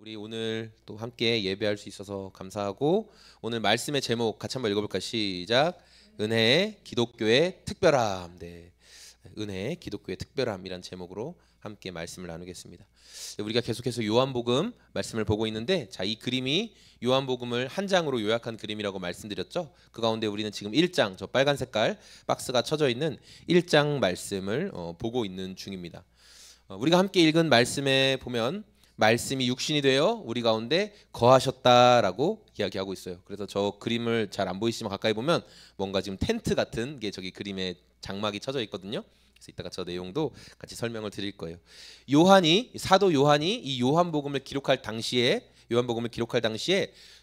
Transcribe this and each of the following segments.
우리 오늘 또 함께 예배할 수 있어서 감사하고 오늘 말씀의 제목 같이 한번 읽어볼까? 시작. 은혜의 기독교의 특별함. 네, 은혜의 기독교의 특별함이란 제목으로 함께 말씀을 나누겠습니다. 우리가 계속해서 요한복음 말씀을 보고 있는데, 자, 이 그림이 요한복음을 한 장으로 요약한 그림이라고 말씀드렸죠. 그 가운데 우리는 지금 1장, 저 빨간 색깔 박스가 쳐져 있는 1장 말씀을 보고 있는 중입니다. 우리가 함께 읽은 말씀에 보면 말씀이 육신이 되어 우리 가운데 거하셨다라고 이야기하고 있어요. 그래서 저 그림을 잘 안 보이시지만 가까이 보면 뭔가 지금 텐트 같은 게 저기 그림에 장막이 쳐져 있거든요. 그래서 이따가 저 내용도 같이 설명을 드릴 거예요. 사도 요한이 이 요한복음을 기록할 당시에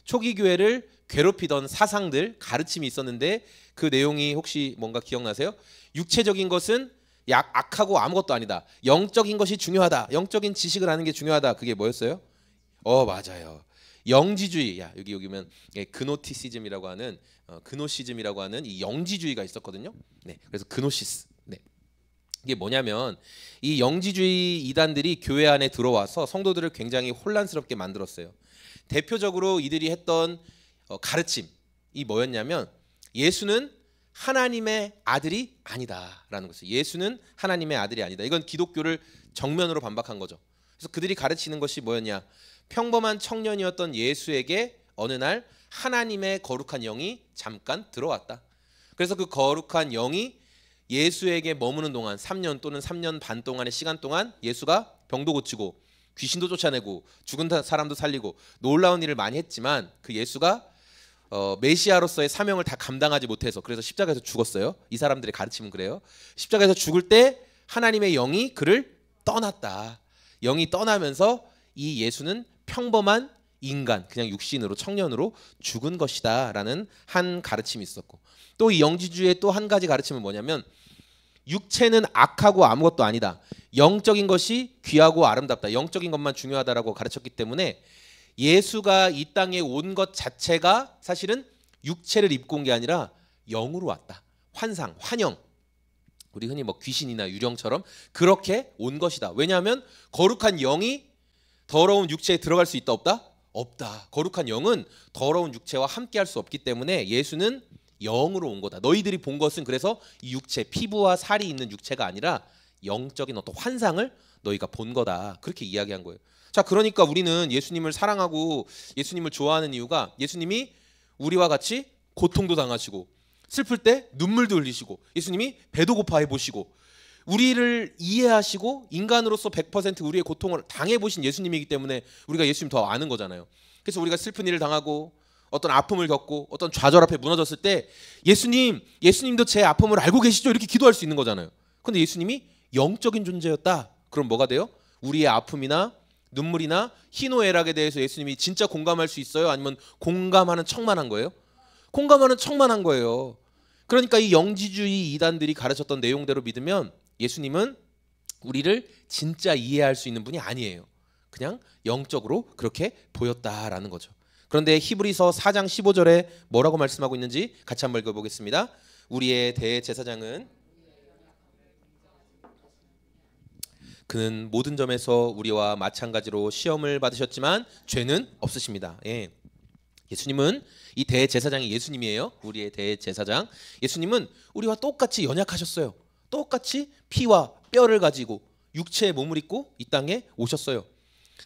초기 교회를 괴롭히던 사상들, 가르침이 있었는데, 그 내용이 혹시 뭔가 기억나세요? 육체적인 것은 악하고 아무것도 아니다. 영적인 것이 중요하다. 영적인 지식을 아는 게 중요하다. 그게 뭐였어요? 맞아요. 영지주의. 여기 오면 그노티시즘이라고 하는 그노시즘이라고 하는 이 영지주의가 있었거든요. 네, 그래서 그노시스. 네, 이게 뭐냐면 이 영지주의 이단들이 교회 안에 들어와서 성도들을 굉장히 혼란스럽게 만들었어요. 대표적으로 이들이 했던 가르침이 뭐였냐면, 예수는 하나님의 아들이 아니다라는 것이에요. 예수는 하나님의 아들이 아니다. 이건 기독교를 정면으로 반박한 거죠. 그래서 그들이 가르치는 것이 뭐였냐? 평범한 청년이었던 예수에게 어느 날 하나님의 거룩한 영이 잠깐 들어왔다. 그래서 그 거룩한 영이 예수에게 머무는 동안 3년 또는 3년 반 동안의 시간 동안 예수가 병도 고치고 귀신도 쫓아내고 죽은 사람도 살리고 놀라운 일을 많이 했지만, 그 예수가 메시아로서의 사명을 다 감당하지 못해서, 그래서 십자가에서 죽었어요. 이 사람들의 가르침은 그래요. 십자가에서 죽을 때 하나님의 영이 그를 떠났다. 영이 떠나면서 이 예수는 평범한 인간, 그냥 육신으로, 청년으로 죽은 것이다 라는 한 가르침이 있었고, 또 이 영지주의의 또 한 가지 가르침은 뭐냐면, 육체는 악하고 아무것도 아니다. 영적인 것이 귀하고 아름답다. 영적인 것만 중요하다라고 가르쳤기 때문에 예수가 이 땅에 온 것 자체가 사실은 육체를 입고 온 게 아니라 영으로 왔다. 환상, 환영. 우리 흔히 뭐 귀신이나 유령처럼 그렇게 온 것이다. 왜냐하면 거룩한 영이 더러운 육체에 들어갈 수 있다, 없다? 없다. 거룩한 영은 더러운 육체와 함께 할 수 없기 때문에 예수는 영으로 온 거다. 너희들이 본 것은 그래서 이 육체, 피부와 살이 있는 육체가 아니라 영적인 어떤 환상을 너희가 본 거다. 그렇게 이야기한 거예요. 자, 그러니까 우리는 예수님을 사랑하고 예수님을 좋아하는 이유가, 예수님이 우리와 같이 고통도 당하시고 슬플 때 눈물도 흘리시고 예수님이 배도 고파해 보시고 우리를 이해하시고 인간으로서 100% 우리의 고통을 당해보신 예수님이기 때문에 우리가 예수님 더 아는 거잖아요. 그래서 우리가 슬픈 일을 당하고 어떤 아픔을 겪고 어떤 좌절 앞에 무너졌을 때 예수님도 제 아픔을 알고 계시죠? 이렇게 기도할 수 있는 거잖아요. 그런데 예수님이 영적인 존재였다. 그럼 뭐가 돼요? 우리의 아픔이나 눈물이나 희노애락에 대해서 예수님이 진짜 공감할 수 있어요? 아니면 공감하는 척만 한 거예요? 공감하는 척만 한 거예요. 그러니까 이 영지주의 이단들이 가르쳤던 내용대로 믿으면 예수님은 우리를 진짜 이해할 수 있는 분이 아니에요. 그냥 영적으로 그렇게 보였다라는 거죠. 그런데 히브리서 4장 15절에 뭐라고 말씀하고 있는지 같이 한번 읽어보겠습니다. 우리의 대제사장은 그는 모든 점에서 우리와 마찬가지로 시험을 받으셨지만 죄는 없으십니다. 예수님은, 이 대제사장이 예수님이에요. 우리의 대제사장 예수님은 우리와 똑같이 연약하셨어요. 똑같이 피와 뼈를 가지고 육체의 몸을 입고 이 땅에 오셨어요.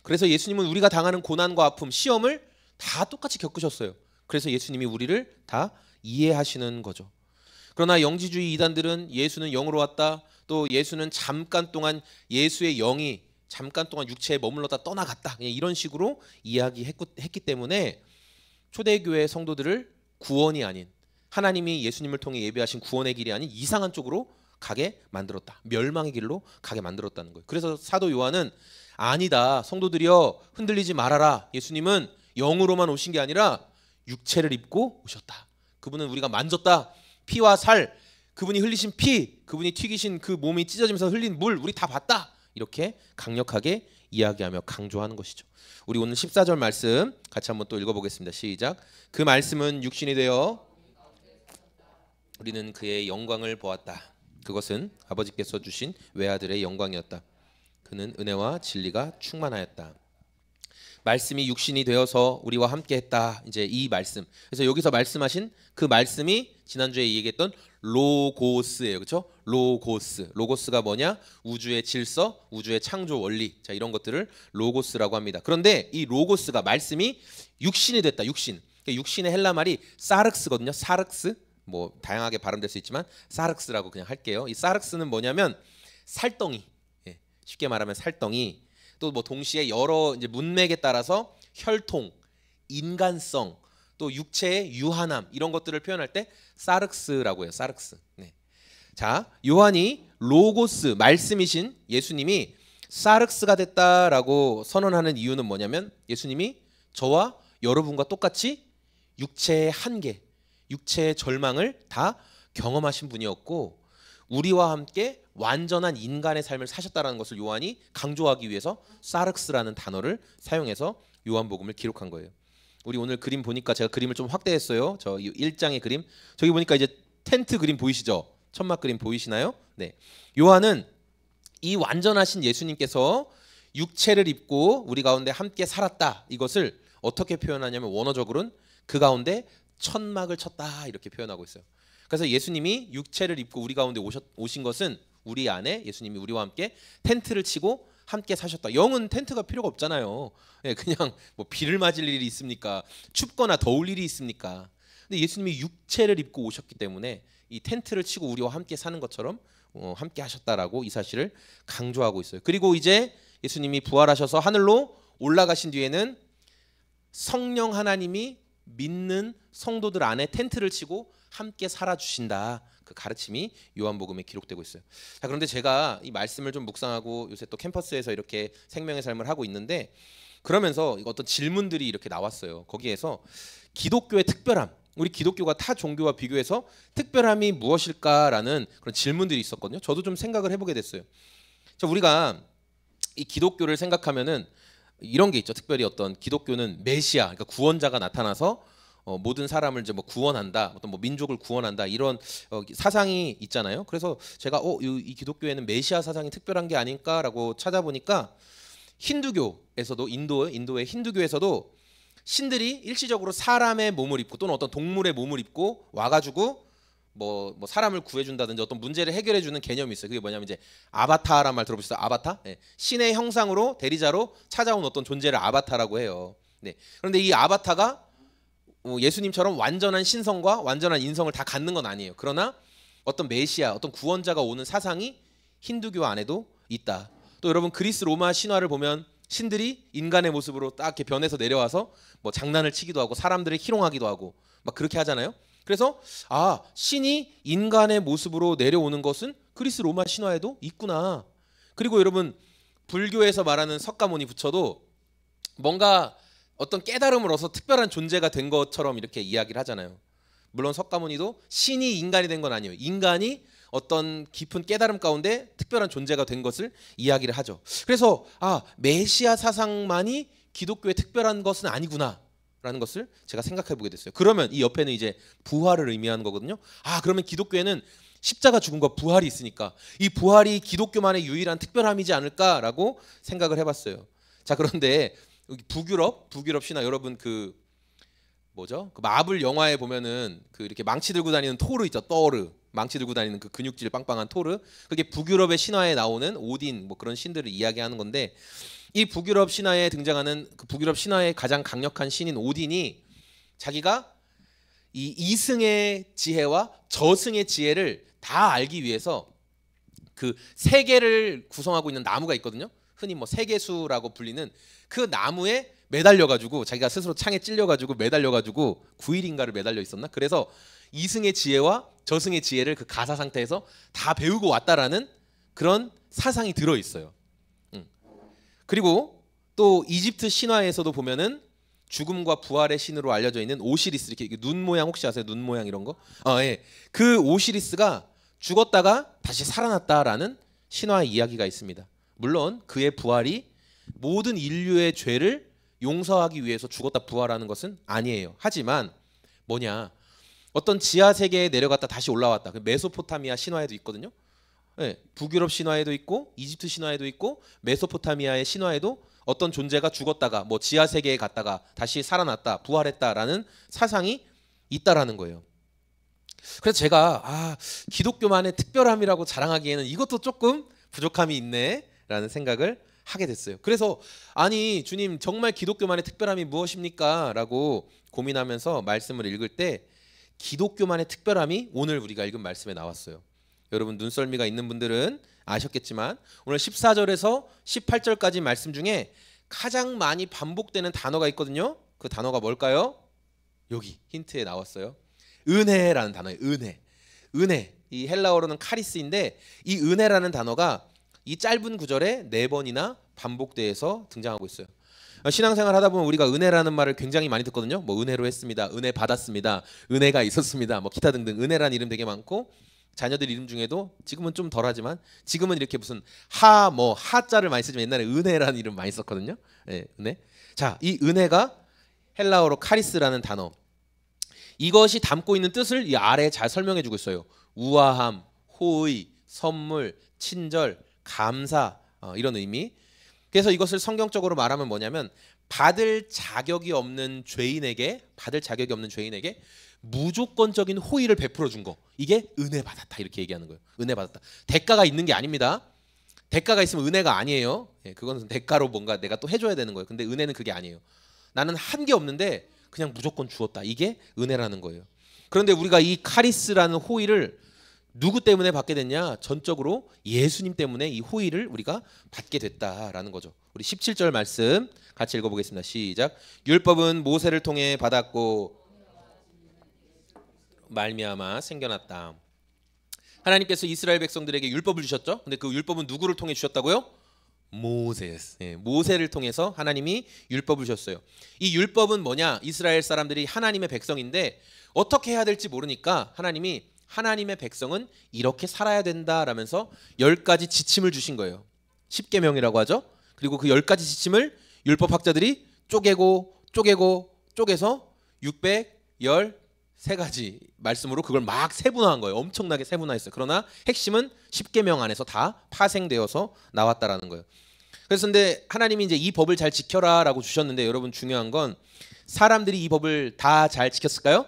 그래서 예수님은 우리가 당하는 고난과 아픔, 시험을 다 똑같이 겪으셨어요. 그래서 예수님이 우리를 다 이해하시는 거죠. 그러나 영지주의 이단들은 예수는 영으로 왔다, 또 예수는 잠깐 동안 예수의 영이 잠깐 동안 육체에 머물렀다 떠나갔다, 이런 식으로 이야기했기 때문에 초대교회 성도들을 구원이 아닌, 하나님이 예수님을 통해 예비하신 구원의 길이 아닌 이상한 쪽으로 가게 만들었다. 멸망의 길로 가게 만들었다는 거예요. 그래서 사도 요한은 아니다, 성도들이여 흔들리지 말아라. 예수님은 영으로만 오신 게 아니라 육체를 입고 오셨다. 그분은 우리가 만졌다. 피와 살, 그분이 흘리신 피, 그분이 튀기신 그 몸이 찢어지면서 흘린 물, 우리 다 봤다. 이렇게 강력하게 이야기하며 강조하는 것이죠. 우리 오늘 14절 말씀 같이 한번 또 읽어보겠습니다. 시작. 그 말씀은 육신이 되어 우리는 그의 영광을 보았다. 그것은 아버지께서 주신 외아들의 영광이었다. 그는 은혜와 진리가 충만하였다. 말씀이 육신이 되어서 우리와 함께했다. 이제 이 말씀. 그래서 여기서 말씀하신 그 말씀이 지난주에 얘기했던 로고스예요, 그렇죠? 로고스. 로고스가 뭐냐? 우주의 질서, 우주의 창조 원리. 자, 이런 것들을 로고스라고 합니다. 그런데 이 로고스가 말씀이 육신이 됐다. 육신. 그러니까 육신의 헬라 말이 사륵스거든요. 사륵스. 뭐 다양하게 발음될 수 있지만 사륵스라고 그냥 할게요. 이 사륵스는 뭐냐면 살덩이. 예, 쉽게 말하면 살덩이. 또 뭐 동시에 여러 이제 문맥에 따라서 혈통, 인간성, 또 육체의 유한함 이런 것들을 표현할 때 사륵스라고 해요. 사륵스. 네. 자, 요한이 로고스 말씀이신 예수님이 사륵스가 됐다라고 선언하는 이유는 뭐냐면 예수님이 저와 여러분과 똑같이 육체의 한계, 육체의 절망을 다 경험하신 분이었고 우리와 함께 완전한 인간의 삶을 사셨다라는 것을 요한이 강조하기 위해서 사륵스라는 단어를 사용해서 요한복음을 기록한 거예요. 우리 오늘 그림 보니까 제가 그림을 좀 확대했어요. 저 1장의 그림. 저기 보니까 이제 텐트 그림 보이시죠? 천막 그림 보이시나요? 네. 요한은 이 완전하신 예수님께서 육체를 입고 우리 가운데 함께 살았다. 이것을 어떻게 표현하냐면 원어적으로는 그 가운데 천막을 쳤다 이렇게 표현하고 있어요. 그래서 예수님이 육체를 입고 우리 가운데 오신 것은 우리 안에 예수님이 우리와 함께 텐트를 치고 함께 사셨다. 영은 텐트가 필요가 없잖아요. 그냥 뭐 비를 맞을 일이 있습니까? 춥거나 더울 일이 있습니까? 근데 예수님이 육체를 입고 오셨기 때문에 이 텐트를 치고 우리와 함께 사는 것처럼 함께 하셨다라고 이 사실을 강조하고 있어요. 그리고 이제 예수님이 부활하셔서 하늘로 올라가신 뒤에는 성령 하나님이 믿는 성도들 안에 텐트를 치고 함께 살아주신다. 그 가르침이 요한복음에 기록되고 있어요. 자, 그런데 제가 이 말씀을 좀 묵상하고 요새 또 캠퍼스에서 이렇게 생명의 삶을 하고 있는데 그러면서 어떤 질문들이 이렇게 나왔어요. 거기에서 기독교의 특별함, 우리 기독교가 타 종교와 비교해서 특별함이 무엇일까라는 그런 질문들이 있었거든요. 저도 좀 생각을 해보게 됐어요. 자, 우리가 이 기독교를 생각하면은 이런 게 있죠. 특별히 어떤 기독교는 메시아, 그러니까 구원자가 나타나서 모든 사람을 이제 뭐 구원한다, 어떤 뭐 민족을 구원한다 이런 사상이 있잖아요. 그래서 제가 이 기독교에는 메시아 사상이 특별한 게 아닐까라고 찾아보니까 힌두교에서도 인도의 힌두교에서도 신들이 일시적으로 사람의 몸을 입고 또는 어떤 동물의 몸을 입고 와가지고 뭐 사람을 구해준다든지 어떤 문제를 해결해주는 개념이 있어요. 그게 뭐냐면 이제 아바타란 말 들어보셨어요? 아바타? 네. 신의 형상으로 대리자로 찾아온 어떤 존재를 아바타라고 해요. 네. 그런데 이 아바타가 예수님처럼 완전한 신성과 완전한 인성을 다 갖는 건 아니에요. 그러나 어떤 메시아, 어떤 구원자가 오는 사상이 힌두교 안에도 있다. 또 여러분 그리스 로마 신화를 보면 신들이 인간의 모습으로 딱 이렇게 변해서 내려와서 뭐 장난을 치기도 하고 사람들을 희롱하기도 하고 막 그렇게 하잖아요. 그래서 신이 인간의 모습으로 내려오는 것은 그리스 로마 신화에도 있구나. 그리고 여러분 불교에서 말하는 석가모니 부처도 뭔가 어떤 깨달음을 얻어서 특별한 존재가 된 것처럼 이렇게 이야기를 하잖아요. 물론 석가모니도 신이 인간이 된 건 아니에요. 인간이 어떤 깊은 깨달음 가운데 특별한 존재가 된 것을 이야기를 하죠. 그래서 메시아 사상만이 기독교의 특별한 것은 아니구나 라는 것을 제가 생각해 보게 됐어요. 그러면 이 옆에는 이제 부활을 의미하는 거거든요. 그러면 기독교에는 십자가 죽음과 부활이 있으니까 이 부활이 기독교만의 유일한 특별함이지 않을까라고 생각을 해봤어요. 자, 그런데 북유럽 신화 여러분 그 마블 영화에 보면은 그 이렇게 망치 들고 다니는 토르 있죠. 토르. 망치 들고 다니는 그 근육질 빵빵한 토르. 그게 북유럽의 신화에 나오는 오딘 뭐 그런 신들을 이야기하는 건데 이 북유럽 신화에 등장하는 그 북유럽 신화의 가장 강력한 신인 오딘이 자기가 이 이승의 지혜와 저승의 지혜를 다 알기 위해서 그 세계를 구성하고 있는 나무가 있거든요. 흔히 뭐 세계수라고 불리는 그 나무에 매달려가지고 자기가 스스로 창에 찔려가지고 매달려가지고 9일인가를 매달려 있었나? 그래서 이승의 지혜와 저승의 지혜를 그 가사 상태에서 다 배우고 왔다라는 그런 사상이 들어 있어요. 그리고 또 이집트 신화에서도 보면은 죽음과 부활의 신으로 알려져 있는 오시리스 이렇게 눈 모양 혹시 아세요? 눈 모양 이런 거? 예. 그 오시리스가 죽었다가 다시 살아났다라는 신화의 이야기가 있습니다. 물론 그의 부활이 모든 인류의 죄를 용서하기 위해서 죽었다 부활하는 것은 아니에요. 하지만 어떤 지하 세계에 내려갔다 다시 올라왔다. 그 메소포타미아 신화에도 있거든요. 네, 북유럽 신화에도 있고 이집트 신화에도 있고 메소포타미아의 신화에도 어떤 존재가 죽었다가 뭐 지하 세계에 갔다가 다시 살아났다, 부활했다라는 사상이 있다라는 거예요. 그래서 제가 기독교만의 특별함이라고 자랑하기에는 이것도 조금 부족함이 있네라는 생각을 하게 됐어요. 그래서 아니 주님 정말 기독교만의 특별함이 무엇입니까? 라고 고민하면서 말씀을 읽을 때 기독교만의 특별함이 오늘 우리가 읽은 말씀에 나왔어요. 여러분 눈썰미가 있는 분들은 아셨겠지만 오늘 14절에서 18절까지 말씀 중에 가장 많이 반복되는 단어가 있거든요. 그 단어가 뭘까요? 여기 힌트에 나왔어요. 은혜라는 단어예요. 은혜. 이 헬라어로는 카리스인데 이 은혜라는 단어가 이 짧은 구절에 4번이나 반복돼서 등장하고 있어요. 신앙생활 하다 보면 우리가 은혜라는 말을 굉장히 많이 듣거든요. 뭐 은혜로 했습니다. 은혜 받았습니다. 은혜가 있었습니다. 뭐 기타 등등 은혜라는 이름 되게 많고 자녀들 이름 중에도 지금은 좀 덜하지만 지금은 이렇게 무슨 하자를 많이 쓰지만 옛날에 은혜라는 이름 많이 썼거든요. 네, 은혜. 자, 이 은혜가 헬라어로 카리스라는 단어. 이것이 담고 있는 뜻을 이 아래에 잘 설명해 주고 있어요. 우아함, 호의, 선물, 친절, 감사 이런 의미. 그래서 이것을 성경적으로 말하면 뭐냐면 받을 자격이 없는 죄인에게 무조건적인 호의를 베풀어 준 거. 이게 은혜 받았다 이렇게 얘기하는 거예요. 은혜 받았다. 대가가 있는 게 아닙니다. 대가가 있으면 은혜가 아니에요. 그건 대가로 뭔가 내가 또 해줘야 되는 거예요. 근데 은혜는 그게 아니에요. 나는 한 게 없는데 그냥 무조건 주었다. 이게 은혜라는 거예요. 그런데 우리가 이 카리스라는 호의를 누구 때문에 받게 됐냐? 전적으로 예수님 때문에 이 호의를 우리가 받게 됐다라는 거죠. 우리 17절 말씀 같이 읽어보겠습니다. 시작. 율법은 모세를 통해 받았고 말미암아 생겨났다. 하나님께서 이스라엘 백성들에게 율법을 주셨죠. 근데 그 율법은 누구를 통해 주셨다고요? 모세를 통해서 하나님이 율법을 주셨어요. 이 율법은 뭐냐? 이스라엘 사람들이 하나님의 백성인데 어떻게 해야 될지 모르니까 하나님이 하나님의 백성은 이렇게 살아야 된다라면서 10가지 지침을 주신 거예요. 십계명이라고 하죠. 그리고 그 10가지 지침을 율법학자들이 쪼개서 613가지 말씀으로 그걸 막 세분화한 거예요. 엄청나게 세분화했어요. 그러나 핵심은 십계명 안에서 다 파생되어서 나왔다라는 거예요. 그래서 근데 하나님이 이제 이 법을 잘 지켜라라고 주셨는데 여러분 중요한 건 사람들이 이 법을 다 잘 지켰을까요?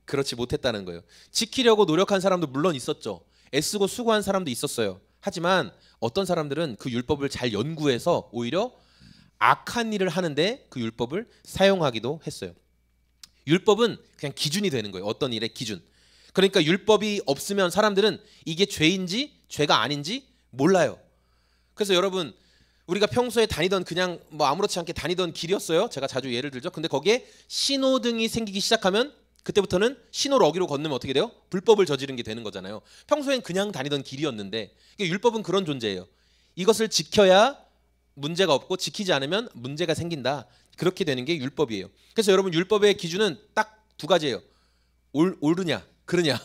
그렇지 못했다는 거예요. 지키려고 노력한 사람도 물론 있었죠. 애쓰고 수고한 사람도 있었어요. 하지만 어떤 사람들은 그 율법을 잘 연구해서 오히려 악한 일을 하는데 그 율법을 사용하기도 했어요. 율법은 그냥 기준이 되는 거예요. 어떤 일의 기준. 그러니까 율법이 없으면 사람들은 이게 죄인지 죄가 아닌지 몰라요. 그래서 여러분 우리가 평소에 다니던 그냥 뭐 아무렇지 않게 다니던 길이었어요. 제가 자주 예를 들죠. 근데 거기에 신호등이 생기기 시작하면 그때부터는 신호를 어기로 건너면 어떻게 돼요? 불법을 저지른 게 되는 거잖아요. 평소엔 그냥 다니던 길이었는데 율법은 그런 존재예요. 이것을 지켜야 문제가 없고 지키지 않으면 문제가 생긴다. 그렇게 되는 게 율법이에요. 그래서 여러분 율법의 기준은 딱 두 가지예요. 옳으냐, 그르냐,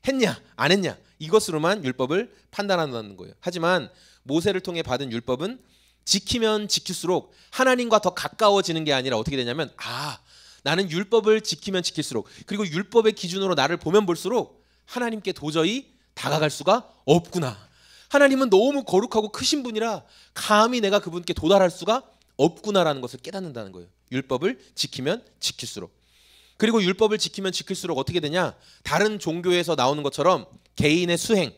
했냐, 안 했냐. 이것으로만 율법을 판단한다는 거예요. 하지만 모세를 통해 받은 율법은 지키면 지킬수록 하나님과 더 가까워지는 게 아니라 어떻게 되냐면 나는 율법을 지키면 지킬수록 그리고 율법의 기준으로 나를 보면 볼수록 하나님께 도저히 다가갈 수가 없구나. 하나님은 너무 거룩하고 크신 분이라 감히 내가 그분께 도달할 수가 없구나라는 것을 깨닫는다는 거예요. 율법을 지키면 지킬수록. 그리고 율법을 지키면 지킬수록 어떻게 되냐? 다른 종교에서 나오는 것처럼 개인의 수행,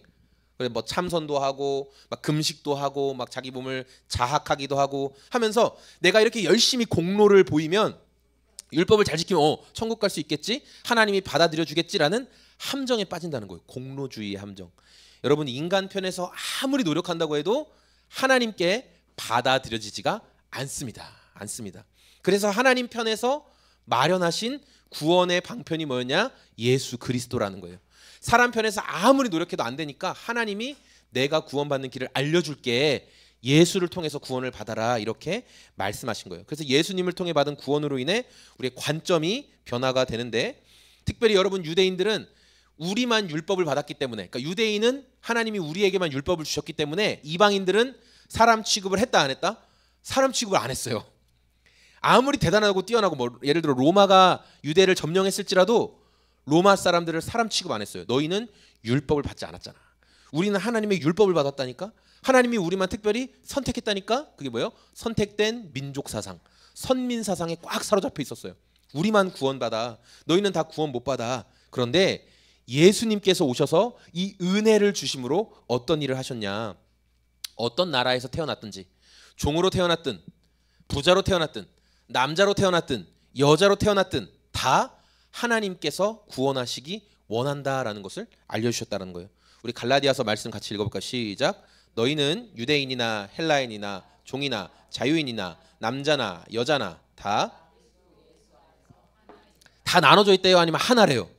뭐 참선도 하고 막 금식도 하고 막 자기 몸을 자학하기도 하고 하면서 내가 이렇게 열심히 공로를 보이면 율법을 잘 지키면 천국 갈 수 있겠지? 하나님이 받아들여 주겠지라는 함정에 빠진다는 거예요. 공로주의의 함정. 여러분 인간 편에서 아무리 노력한다고 해도 하나님께 받아들여지지가 않습니다. 그래서 하나님 편에서 마련하신 구원의 방편이 뭐였냐? 예수 그리스도라는 거예요. 사람 편에서 아무리 노력해도 안 되니까 하나님이 내가 구원받는 길을 알려줄게. 예수를 통해서 구원을 받아라 이렇게 말씀하신 거예요. 그래서 예수님을 통해 받은 구원으로 인해 우리의 관점이 변화가 되는데 특별히 여러분 유대인들은 우리만 율법을 받았기 때문에 그러니까 유대인은 하나님이 우리에게만 율법을 주셨기 때문에 이방인들은 사람 취급을 했다 안 했다? 사람 취급을 안 했어요. 아무리 대단하고 뛰어나고 뭐 예를 들어 로마가 유대를 점령했을지라도 로마 사람들을 사람 취급 안 했어요. 너희는 율법을 받지 않았잖아. 우리는 하나님의 율법을 받았다니까. 하나님이 우리만 특별히 선택했다니까. 그게 뭐예요? 선택된 민족 사상, 선민 사상에 꽉 사로잡혀 있었어요. 우리만 구원받아, 너희는 다 구원 못 받아. 그런데 예수님께서 오셔서 이 은혜를 주심으로 어떤 일을 하셨냐. 어떤 나라에서 태어났든지, 종으로 태어났든 부자로 태어났든 남자로 태어났든 여자로 태어났든 다 하나님께서 구원하시기 원한다라는 것을 알려주셨다는 거예요. 우리 갈라디아서 말씀 같이 읽어볼까요? 시작. 너희는 유대인이나 헬라인이나 종이나 자유인이나 남자나 여자나 다 나눠져 있대요? 아니면 하나래요?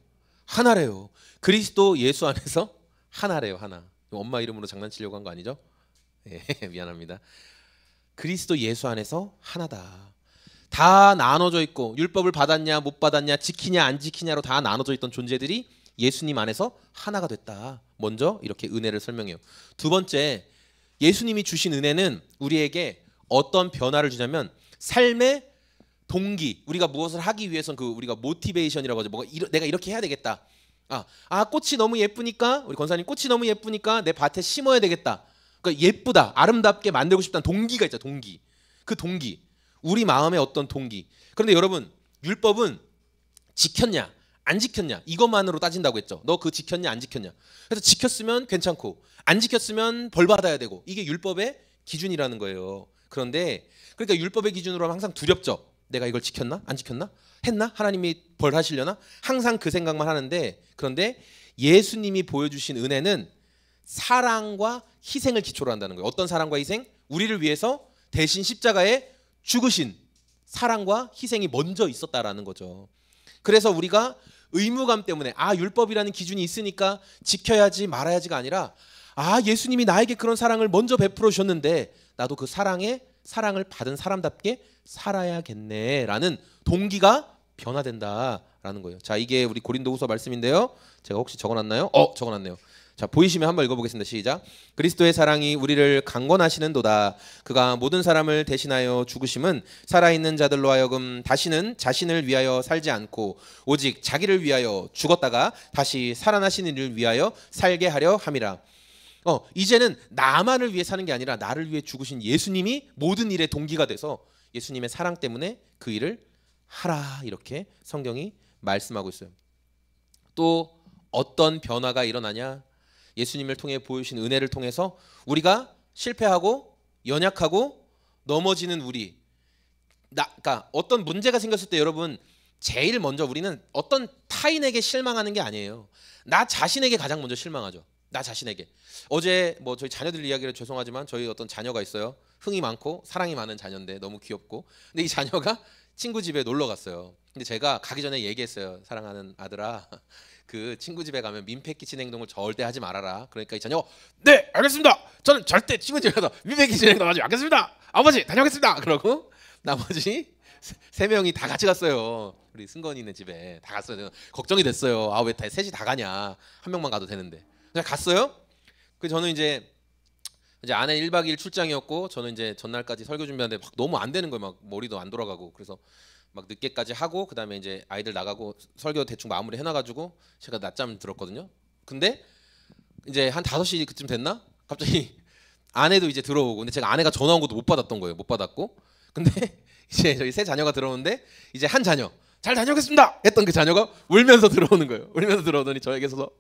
하나래요. 그리스도 예수 안에서 하나래요. 하나. 엄마 이름으로 장난치려고 한 거 아니죠? 예, 미안합니다. 그리스도 예수 안에서 하나다. 다 나눠져 있고 율법을 받았냐 못 받았냐 지키냐 안 지키냐로 다 나눠져 있던 존재들이 예수님 안에서 하나가 됐다. 먼저 이렇게 은혜를 설명해요. 두 번째, 예수님이 주신 은혜는 우리에게 어떤 변화를 주냐면 삶의 동기, 우리가 무엇을 하기 위해서는 그 우리가 모티베이션이라고 하죠. 뭐가 내가 이렇게 해야 되겠다. 꽃이 너무 예쁘니까, 우리 권사님 꽃이 너무 예쁘니까 내 밭에 심어야 되겠다. 그러니까 예쁘다, 아름답게 만들고 싶다는 동기가 있죠. 동기. 그 동기, 우리 마음의 어떤 동기. 그런데 여러분, 율법은 지켰냐 안 지켰냐 이것만으로 따진다고 했죠. 너 그 지켰냐 안 지켰냐. 그래서 지켰으면 괜찮고 안 지켰으면 벌 받아야 되고, 이게 율법의 기준이라는 거예요. 그런데 그러니까 율법의 기준으로 하면 항상 두렵죠. 내가 이걸 지켰나 안 지켰나, 했나, 하나님이 벌하시려나, 항상 그 생각만 하는데, 그런데 예수님이 보여주신 은혜는 사랑과 희생을 기초로 한다는 거예요. 어떤 사랑과 희생? 우리를 위해서 대신 십자가에 죽으신 사랑과 희생이 먼저 있었다라는 거죠. 그래서 우리가 의무감 때문에 율법이라는 기준이 있으니까 지켜야지 말아야지가 아니라 예수님이 나에게 그런 사랑을 먼저 베풀어 주셨는데 나도 그 사랑을 받은 사람답게 살아야겠네라는 동기가 변화된다라는 거예요. 자, 이게 우리 고린도후서 말씀인데요. 제가 혹시 적어놨나요? 적어놨네요. 자, 보이시면 한번 읽어보겠습니다. 시작. 그리스도의 사랑이 우리를 강권하시는도다. 그가 모든 사람을 대신하여 죽으심은 살아있는 자들로 하여금 다시는 자신을 위하여 살지 않고 오직 자기를 위하여 죽었다가 다시 살아나신 이를 위하여 살게 하려 함이라. 이제는 나만을 위해 사는 게 아니라 나를 위해 죽으신 예수님이 모든 일의 동기가 돼서 예수님의 사랑 때문에 그 일을 하라, 이렇게 성경이 말씀하고 있어요. 또 어떤 변화가 일어나냐? 예수님을 통해 보여주신 은혜를 통해서 우리가 실패하고 연약하고 넘어지는 그러니까 어떤 문제가 생겼을 때 여러분, 제일 먼저 우리는 어떤 타인에게 실망하는 게 아니에요. 나 자신에게 가장 먼저 실망하죠. 나 자신에게. 어제 저희 자녀들 이야기를 죄송하지만 저희 어떤 자녀가 있어요. 흥이 많고 사랑이 많은 자녀인데 너무 귀엽고, 근데 이 자녀가 친구 집에 놀러 갔어요. 근데 제가 가기 전에 얘기했어요. 사랑하는 아들아, 그 친구 집에 가면 민폐 끼치는 행동을 절대 하지 말아라. 그러니까 이 자녀가 네 알겠습니다. 저는 절대 친구 집에 가서 민폐 끼치는 행동 하지 않겠습니다. 아버지 다녀오겠습니다. 그러고 나머지 세 명이 다 같이 갔어요. 우리 승건이네 집에 다 갔어요. 걱정이 됐어요. 왜 셋이 다 가냐, 한 명만 가도 되는데. 그냥 갔어요. 그 저는 이제 아내 1박 2일 출장이었고 저는 이제 전날까지 설교 준비하는데 막 너무 안 되는 거예요. 막 머리도 안 돌아가고. 그래서 막 늦게까지 하고 그다음에 이제 아이들 나가고 설교 대충 마무리 해놔가지고 제가 낮잠 들었거든요. 근데 이제 한 5시 그쯤 됐나? 갑자기 아내도 이제 들어오고, 근데 제가 아내가 전화 온 것도 못 받았던 거예요. 못 받았고. 근데 이제 저희 세 자녀가 들어오는데 이제 한 자녀 잘 다녀오겠습니다 했던 그 자녀가 울면서 들어오는 거예요. 울면서 들어오더니 저에게서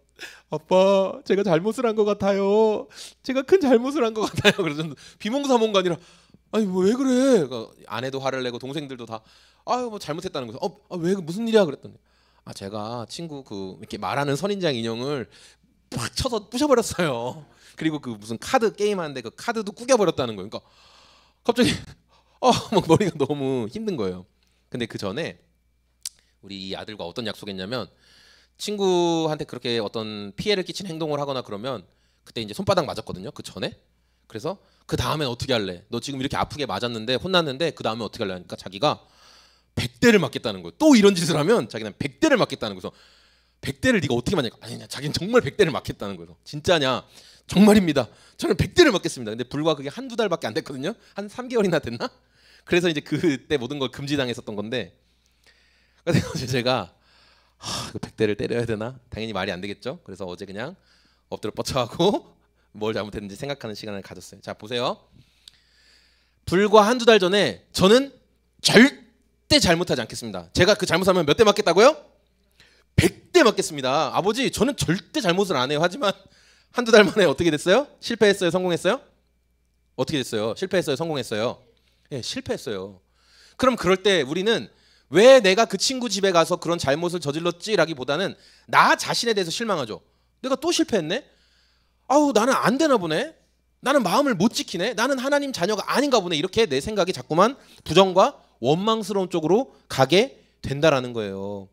아빠 제가 잘못을 한 것 같아요. 제가 큰 잘못을 한 것 같아요. 그래서 비몽사몽가 아니라 아니 뭐 왜 그래? 그러니까 아내도 화를 내고 동생들도 다 뭐 잘못했다는 거죠. 왜 무슨 일이야? 그랬더니 제가 친구 이렇게 말하는 선인장 인형을 팍 쳐서 부셔버렸어요. 그리고 그 무슨 카드 게임하는데 그 카드도 구겨버렸다는 거예요. 그러니까 갑자기 막 머리가 너무 힘든 거예요. 근데 그 전에 우리 이 아들과 어떤 약속했냐면, 친구한테 그렇게 어떤 피해를 끼친 행동을 하거나 그러면 그때 이제 손바닥 맞았거든요. 그 전에. 그래서 그 다음엔 어떻게 할래? 너 지금 이렇게 아프게 맞았는데 혼났는데 그 다음에 어떻게 할래? 하니까 자기가 100대를 맞겠다는 거예요. 또 이런 짓을 하면 자기는 100대를 맞겠다는 거예요. 100대를 네가 어떻게 맞냐? 아니냐, 자기는 정말 100대를 맞겠다는 거예요. 진짜냐? 정말입니다. 저는 100대를 맞겠습니다. 근데 불과 그게 한두 달밖에 안 됐거든요. 한 3개월이나 됐나? 그래서 이제 그때 모든 걸 금지당했었던 건데, 그래서 제가 그 100대를 때려야 되나? 당연히 말이 안 되겠죠. 그래서 어제 그냥 엎드려 뻗쳐하고 뭘 잘못했는지 생각하는 시간을 가졌어요. 자, 보세요. 불과 한두 달 전에 저는 절대 잘못하지 않겠습니다. 제가 그 잘못하면 몇 대 맞겠다고요? 100대 맞겠습니다. 아버지, 저는 절대 잘못을 안 해요. 하지만 한두 달 만에 어떻게 됐어요? 실패했어요? 성공했어요? 어떻게 됐어요? 실패했어요? 성공했어요? 예, 실패했어요. 그럼 그럴 때 우리는 왜 내가 그 친구 집에 가서 그런 잘못을 저질렀지라기보다는 나 자신에 대해서 실망하죠. 내가 또 실패했네? 아우, 나는 안 되나 보네? 나는 마음을 못 지키네? 나는 하나님 자녀가 아닌가 보네? 이렇게 내 생각이 자꾸만 부정과 원망스러운 쪽으로 가게 된다라는 거예요.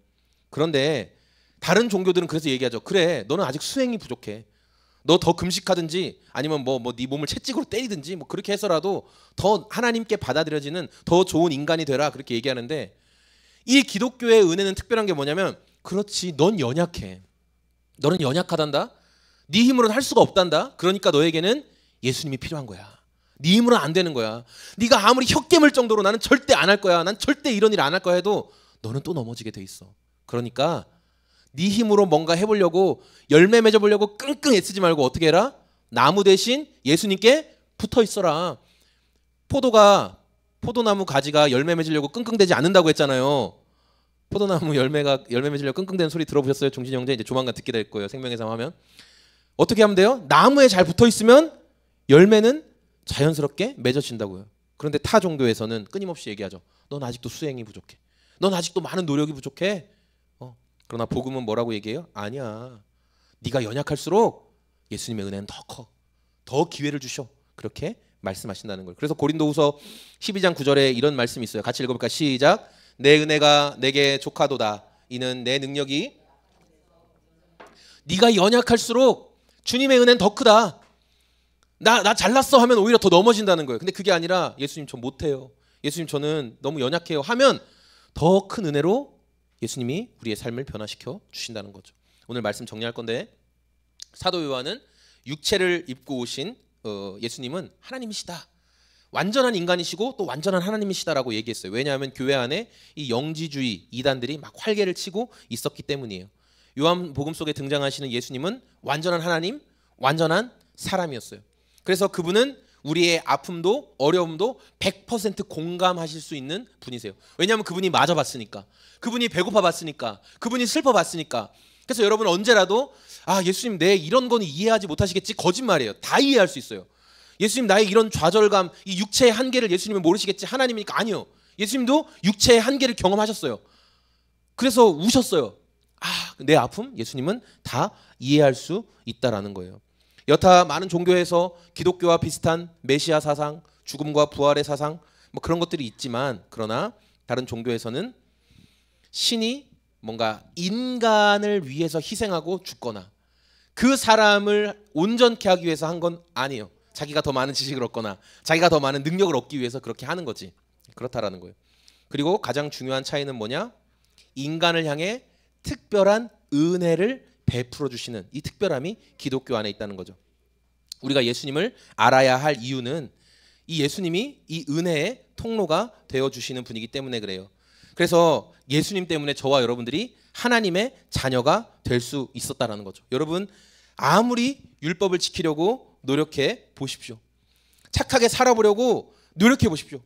그런데 다른 종교들은 그래서 얘기하죠. 그래, 너는 아직 수행이 부족해. 너 더 금식하든지 아니면 네 몸을 채찍으로 때리든지 뭐 그렇게 해서라도 더 하나님께 받아들여지는 더 좋은 인간이 되라, 그렇게 얘기하는데, 이 기독교의 은혜는 특별한 게 뭐냐면, 그렇지, 넌 연약해. 너는 연약하단다. 네 힘으로는 할 수가 없단다. 그러니까 너에게는 예수님이 필요한 거야. 네 힘으로는 안 되는 거야. 네가 아무리 혀 깨물 정도로 나는 절대 안 할 거야, 난 절대 이런 일 안 할 거야 해도 너는 또 넘어지게 돼 있어. 그러니까 네 힘으로 뭔가 해보려고, 열매 맺어보려고 끙끙 애쓰지 말고 어떻게 해라? 나무 대신 예수님께 붙어 있어라. 포도나무 가지가 열매 맺으려고 끙끙대지 않는다고 했잖아요. 포도나무 열매 맺으려고 끙끙대는 소리 들어보셨어요? 종진이 형제 이제 조만간 듣게 될 거예요. 생명의 삶 하면. 어떻게 하면 돼요? 나무에 잘 붙어 있으면 열매는 자연스럽게 맺어진다고요. 그런데 타 종교에서는 끊임없이 얘기하죠. 넌 아직도 수행이 부족해. 넌 아직도 많은 노력이 부족해. 그러나 복음은 뭐라고 얘기해요? 아니야. 네가 연약할수록 예수님의 은혜는 더 커. 더 기회를 주셔. 그렇게 말씀하신다는 거예요. 그래서 고린도후서 12장 9절에 이런 말씀이 있어요. 같이 읽어볼까? 시작. 내 은혜가 내게 족하도다. 이는 내 능력이, 네가 연약할수록 주님의 은혜는 더 크다. 나 잘났어 하면 오히려 더 넘어진다는 거예요. 근데 그게 아니라 예수님 저 못해요. 예수님 저는 너무 연약해요 하면 더 큰 은혜로 예수님이 우리의 삶을 변화시켜 주신다는 거죠. 오늘 말씀 정리할 건데, 사도 요한은 육체를 입고 오신 예수님은 하나님이시다. 완전한 인간이시고 또 완전한 하나님이시다라고 얘기했어요. 왜냐하면 교회 안에 이 영지주의 이단들이 막 활개를 치고 있었기 때문이에요. 요한복음 속에 등장하시는 예수님은 완전한 하나님, 완전한 사람이었어요. 그래서 그분은 우리의 아픔도 어려움도 100% 공감하실 수 있는 분이세요. 왜냐하면 그분이 맞아봤으니까, 그분이 배고파봤으니까, 그분이 슬퍼봤으니까. 그래서 여러분 언제라도 예수님 내 이런 건 이해하지 못하시겠지? 거짓말이에요. 다 이해할 수 있어요. 예수님 나의 이런 좌절감, 이 육체의 한계를 예수님은 모르시겠지? 하나님이니까. 아니요. 예수님도 육체의 한계를 경험하셨어요. 그래서 우셨어요. 내 아픔 예수님은 다 이해할 수 있다라는 거예요. 여타 많은 종교에서 기독교와 비슷한 메시아 사상, 죽음과 부활의 사상 뭐 그런 것들이 있지만, 그러나 다른 종교에서는 신이 뭔가 인간을 위해서 희생하고 죽거나 그 사람을 온전케 하기 위해서 한 건 아니에요. 자기가 더 많은 지식을 얻거나 자기가 더 많은 능력을 얻기 위해서 그렇게 하는 거지. 그렇다라는 거예요. 그리고 가장 중요한 차이는 뭐냐? 인간을 향해 특별한 은혜를 베풀어 주시는 이 특별함이 기독교 안에 있다는 거죠. 우리가 예수님을 알아야 할 이유는 이 예수님이 이 은혜의 통로가 되어 주시는 분이기 때문에 그래요. 그래서 예수님 때문에 저와 여러분들이 하나님의 자녀가 될 수 있었다라는 거죠. 여러분 아무리 율법을 지키려고 노력해 보십시오. 착하게 살아보려고 노력해 보십시오.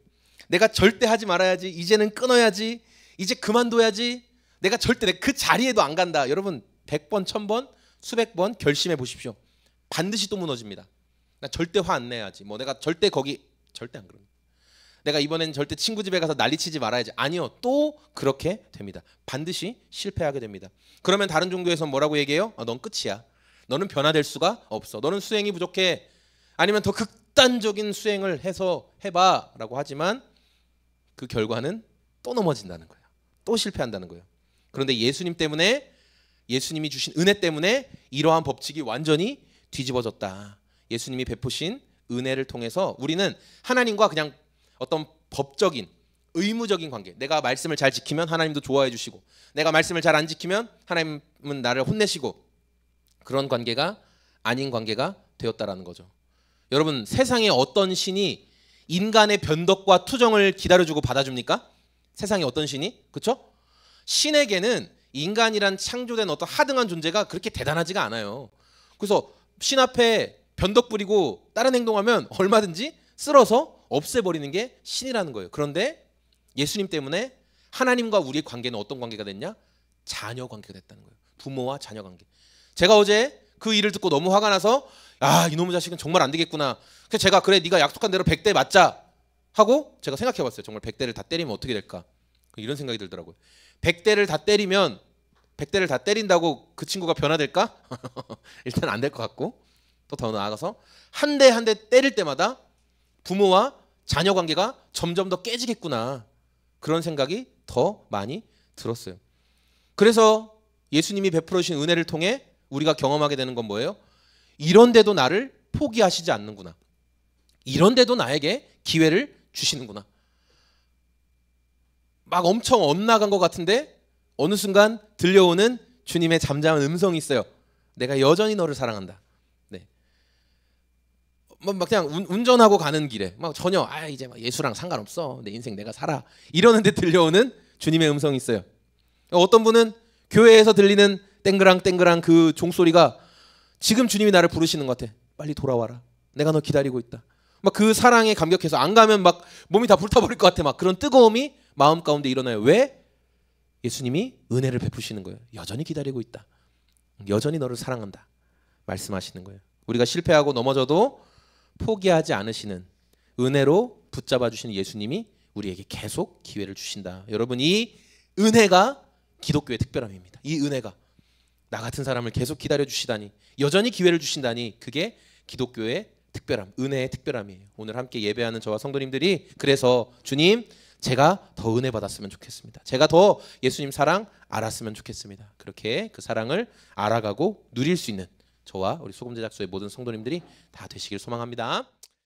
내가 절대 하지 말아야지, 이제는 끊어야지, 이제 그만둬야지, 내가 절대 그 자리에도 안 간다. 여러분 100번, 1000번, 수백 번 결심해 보십시오. 반드시 또 무너집니다. 나 절대 화 안 내야지. 내가 절대 절대 안 그럽니다. 내가 이번엔 절대 친구 집에 가서 난리치지 말아야지. 아니요. 또 그렇게 됩니다. 반드시 실패하게 됩니다. 그러면 다른 종교에서는 뭐라고 얘기해요? 넌 끝이야. 너는 변화될 수가 없어. 너는 수행이 부족해. 아니면 더 극단적인 수행을 해서 해봐 라고 하지만 그 결과는 또 넘어진다는 거예요. 또 실패한다는 거예요. 그런데 예수님 때문에, 예수님이 주신 은혜 때문에 이러한 법칙이 완전히 뒤집어졌다. 예수님이 베푸신 은혜를 통해서 우리는 하나님과 그냥 어떤 법적인 의무적인 관계, 내가 말씀을 잘 지키면 하나님도 좋아해 주시고, 내가 말씀을 잘 안 지키면 하나님은 나를 혼내시고, 그런 관계가 아닌 관계가 되었다라는 거죠. 여러분 세상에 어떤 신이 인간의 변덕과 투정을 기다려주고 받아줍니까? 세상에 어떤 신이? 그렇죠? 신에게는 인간이란 창조된 어떤 하등한 존재가 그렇게 대단하지가 않아요. 그래서 신 앞에 변덕 부리고 다른 행동하면 얼마든지 쓸어서 없애버리는 게 신이라는 거예요. 그런데 예수님 때문에 하나님과 우리의 관계는 어떤 관계가 됐냐? 자녀 관계가 됐다는 거예요. 부모와 자녀 관계. 제가 어제 그 일을 듣고 너무 화가 나서 이놈의 자식은 정말 안 되겠구나. 그래서 제가 그래 네가 약속한 대로 100대 맞자 하고 제가 생각해 봤어요. 정말 100대를 다 때리면 어떻게 될까? 이런 생각이 들더라고요. 100대를 다 때리면 100대를 다 때린다고 그 친구가 변화될까? 일단 안 될 것 같고 또 더 나아가서 한 대 한 대 때릴 때마다 부모와 자녀 관계가 점점 더 깨지겠구나. 그런 생각이 더 많이 들었어요. 그래서 예수님이 베풀어 주신 은혜를 통해 우리가 경험하게 되는 건 뭐예요? 이런데도 나를 포기하시지 않는구나. 이런데도 나에게 기회를 주시는구나. 막 엄청 엇나간 것 같은데 어느 순간 들려오는 주님의 잠잠한 음성이 있어요. 내가 여전히 너를 사랑한다. 네. 막 그냥 운전하고 가는 길에 막 전혀 이제 막 예수랑 상관없어. 내 인생 내가 살아. 이러는데 들려오는 주님의 음성이 있어요. 어떤 분은 교회에서 들리는 땡그랑 그 종소리가 지금 주님이 나를 부르시는 것 같아. 빨리 돌아와라. 내가 너 기다리고 있다. 막 그 사랑에 감격해서 안 가면 막 몸이 다 불타버릴 것 같아. 막 그런 뜨거움이 마음 가운데 일어나요. 왜? 예수님이 은혜를 베푸시는 거예요. 여전히 기다리고 있다. 여전히 너를 사랑한다. 말씀하시는 거예요. 우리가 실패하고 넘어져도 포기하지 않으시는 은혜로 붙잡아 주시는 예수님이 우리에게 계속 기회를 주신다. 여러분 이 은혜가 기독교의 특별함입니다. 이 은혜가 나 같은 사람을 계속 기다려 주시다니 여전히 기회를 주신다니 그게 기독교의 특별함, 은혜의 특별함이에요. 오늘 함께 예배하는 저와 성도님들이 그래서 주님 제가 더 은혜 받았으면 좋겠습니다. 제가 더 예수님 사랑 알았으면 좋겠습니다. 그렇게 그 사랑을 알아가고 누릴 수 있는 저와 우리 소금 제작소의 모든 성도님들이 다 되시길 소망합니다.